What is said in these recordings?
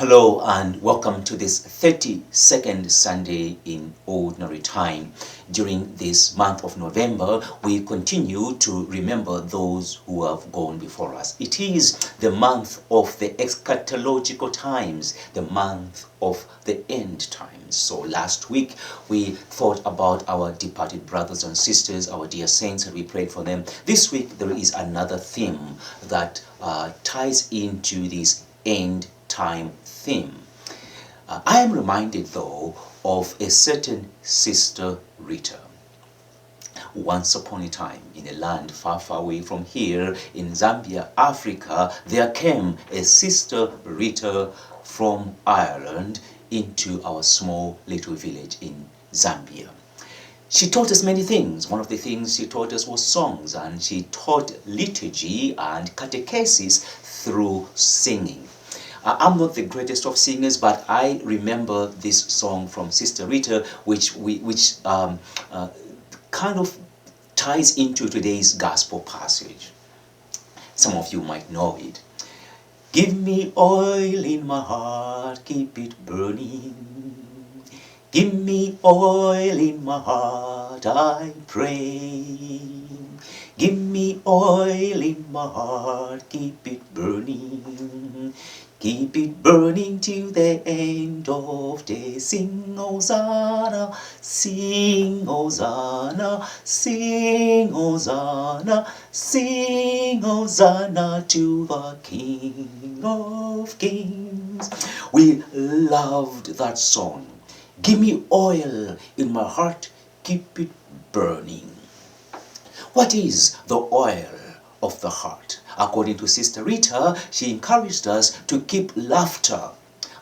Hello and welcome to this 32nd Sunday in Ordinary Time. During this month of November, we continue to remember those who have gone before us. It is the month of the eschatological times, the month of the end times. So last week we thought about our departed brothers and sisters, our dear saints, and we prayed for them. This week there is another theme that ties into this end time theme. I am reminded though of a certain Sister Rita. Once upon a time, in a land far, far away from here, in Zambia, Africa, there came a Sister Rita from Ireland into our small little village in Zambia. She taught us many things. One of the things she taught us was songs, and she taught liturgy and catechesis through singing. I'm not the greatest of singers, but I remember this song from Sister Rita, which kind of ties into today's gospel passage. Some of you might know it. Give me oil in my heart, keep it burning. Give me oil in my heart, I pray. Give me oil in my heart, keep it burning. Keep it burning till the end of days. Sing Hosanna, sing Hosanna, sing Hosanna, sing Hosanna to the King of Kings. We loved that song. Give me oil in my heart, keep it burning. What is the oil of the heart? According to Sister Rita, she encouraged us to keep laughter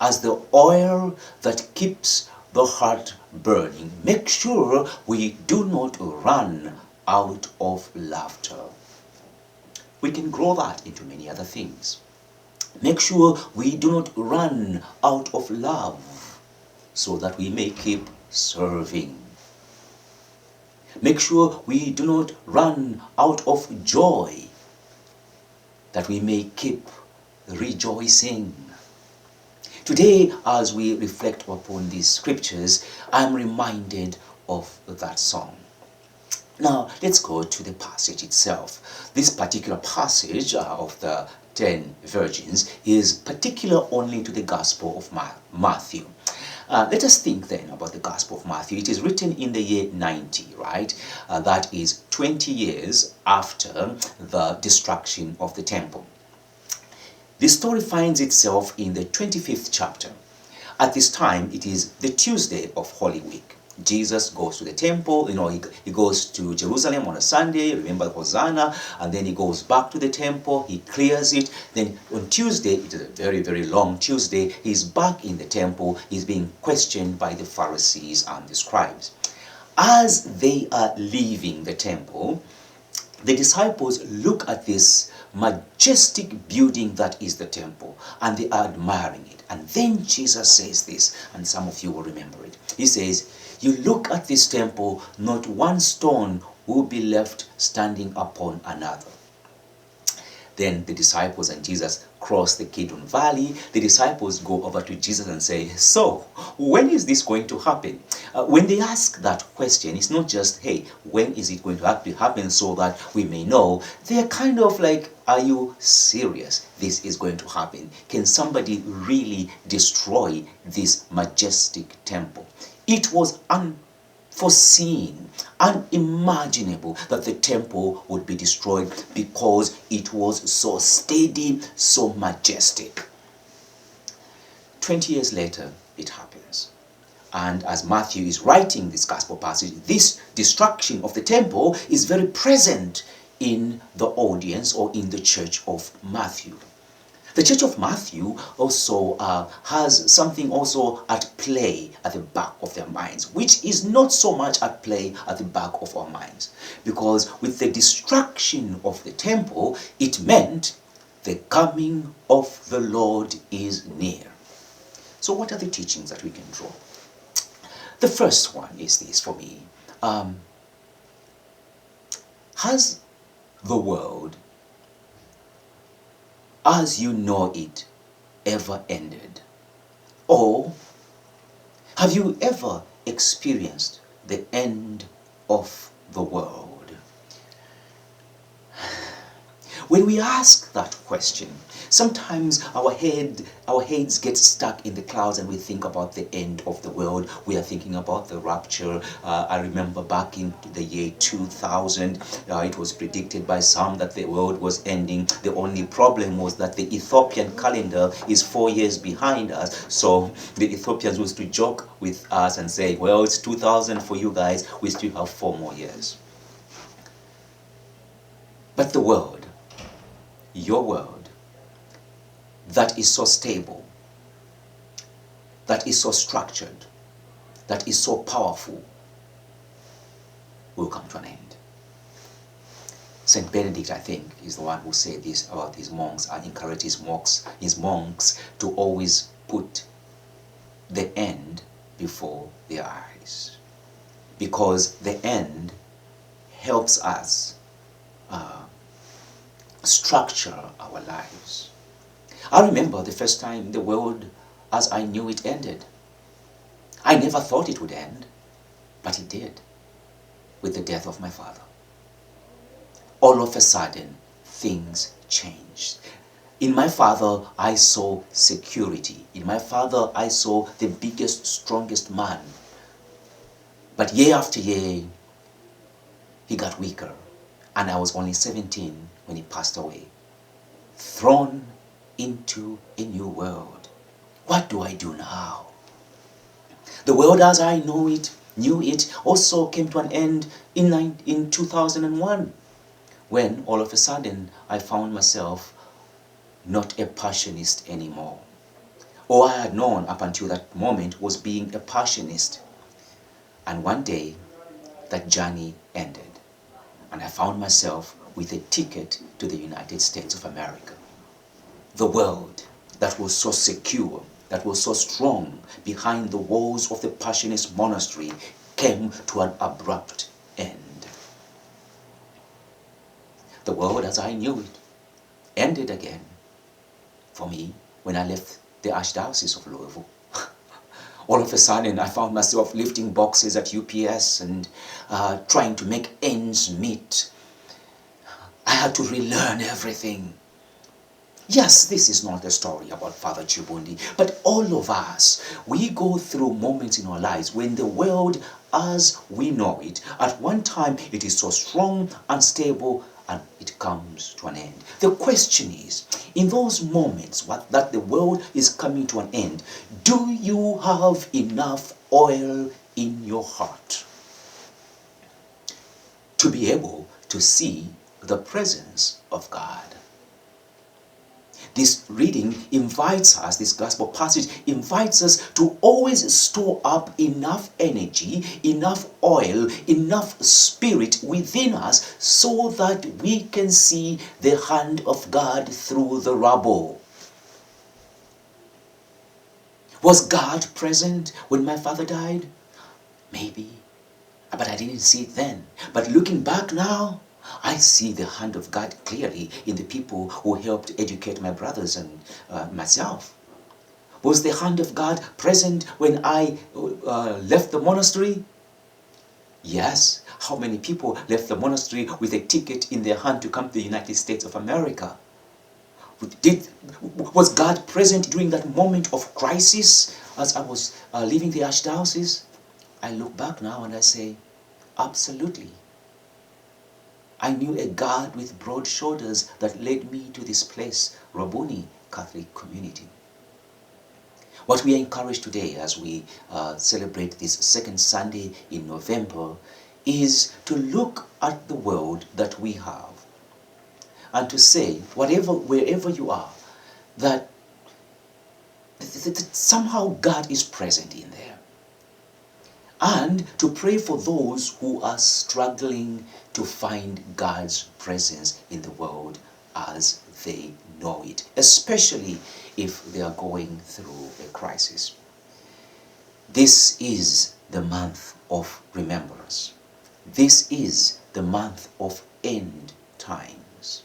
as the oil that keeps the heart burning. Make sure we do not run out of laughter. We can grow that into many other things. Make sure we do not run out of love so that we may keep serving. Make sure we do not run out of joy, that we may keep rejoicing. Today, as we reflect upon these scriptures, I'm reminded of that song. Now, let's go to the passage itself. This particular passage of the 10 virgins is particular only to the Gospel of Matthew. Let us think then about the Gospel of Matthew. It is written in the year 90, right? That is 20 years after the destruction of the temple. The story finds itself in the 25th chapter. At this time, it is the Tuesday of Holy Week. Jesus goes to the temple, he goes to Jerusalem on a Sunday, remember Hosanna, and then he goes back to the temple, he clears it. Then on Tuesday, it is a very, very long Tuesday, he's back in the temple, he's being questioned by the Pharisees and the scribes. As they are leaving the temple, the disciples look at this majestic building that is the temple, and they are admiring it. And then Jesus says this, and some of you will remember it. He says, "You look at this temple, not one stone will be left standing upon another." Then the disciples and Jesus cross the Kidron Valley. The disciples go over to Jesus and say, "So, when is this going to happen?" When they ask that question, it's not just, "Hey, when is it going to happen so that we may know?" They're kind of like, "Are you serious? This is going to happen? Can somebody really destroy this majestic temple?" It was unforeseen, unimaginable that the temple would be destroyed because it was so steady, so majestic. 20 years later, it happens. And as Matthew is writing this gospel passage, this destruction of the temple is very present in the audience or in the church of Matthew. The church of Matthew also has something also at play at the back of their minds, which is not so much at play at the back of our minds. Because with the destruction of the temple, it meant the coming of the Lord is near. So what are the teachings that we can draw? The first one is this for me. Has the world as you know it ever ended? Or have you ever experienced the end of the world? When we ask that question, sometimes our heads get stuck in the clouds and we think about the end of the world. We are thinking about the rapture. I remember back in the year 2000, it was predicted by some that the world was ending. The only problem was that the Ethiopian calendar is 4 years behind us. So the Ethiopians used to joke with us and say, well, it's 2000 for you guys. We still have 4 more years. But the world, your world, that is so stable, that is so structured, that is so powerful, will come to an end. Saint Benedict, I think, is the one who said this about his monks and encouraged his monks to always put the end before their eyes, because the end helps us structure our lives. I remember the first time the world as I knew it ended. I never thought it would end, but it did, with the death of my father. All of a sudden, things changed. In my father, I saw security. In my father, I saw the biggest, strongest man. But year after year, he got weaker, and I was only 17 when he passed away. Thrown into a new world. What do I do now? The world as I knew it, also came to an end in 2001, when all of a sudden I found myself not a passionist anymore. All I had known up until that moment was being a passionist. And one day, that journey ended, and I found myself with a ticket to the United States of America. The world that was so secure, that was so strong behind the walls of the Passionist monastery came to an abrupt end. The world as I knew it ended again for me when I left the Archdiocese of Louisville. All of a sudden, I found myself lifting boxes at UPS and trying to make ends meet. I had to relearn everything. Yes, this is not a story about Father Chibundi, but all of us, we go through moments in our lives when the world as we know it, at one time it is so strong and stable, and it comes to an end. The question is, in those moments that the world is coming to an end, do you have enough oil in your heart to be able to see the presence of God? This reading invites us, this gospel passage invites us to always store up enough energy, enough oil, enough spirit within us so that we can see the hand of God through the rubble. Was God present when my father died? Maybe, but I didn't see it then. But looking back now, I see the hand of God clearly in the people who helped educate my brothers and myself. Was the hand of God present when I left the monastery? Yes. How many people left the monastery with a ticket in their hand to come to the United States of America? Was God present during that moment of crisis as I was leaving the Archdiocese? I look back now and I say, absolutely. I knew a God with broad shoulders that led me to this place, Rabuni Catholic Community. What we are encouraged today as we celebrate this second Sunday in November is to look at the world that we have and to say, wherever you are, that somehow God is present in there. And to pray for those who are struggling to find God's presence in the world as they know it, especially if they are going through a crisis. This is the month of remembrance. This is the month of end times.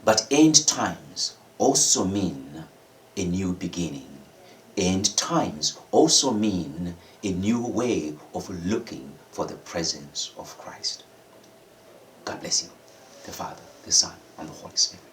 But end times also mean a new beginning, End times also mean a new way of looking for the presence of Christ. God bless you, the Father, the Son, and the Holy Spirit.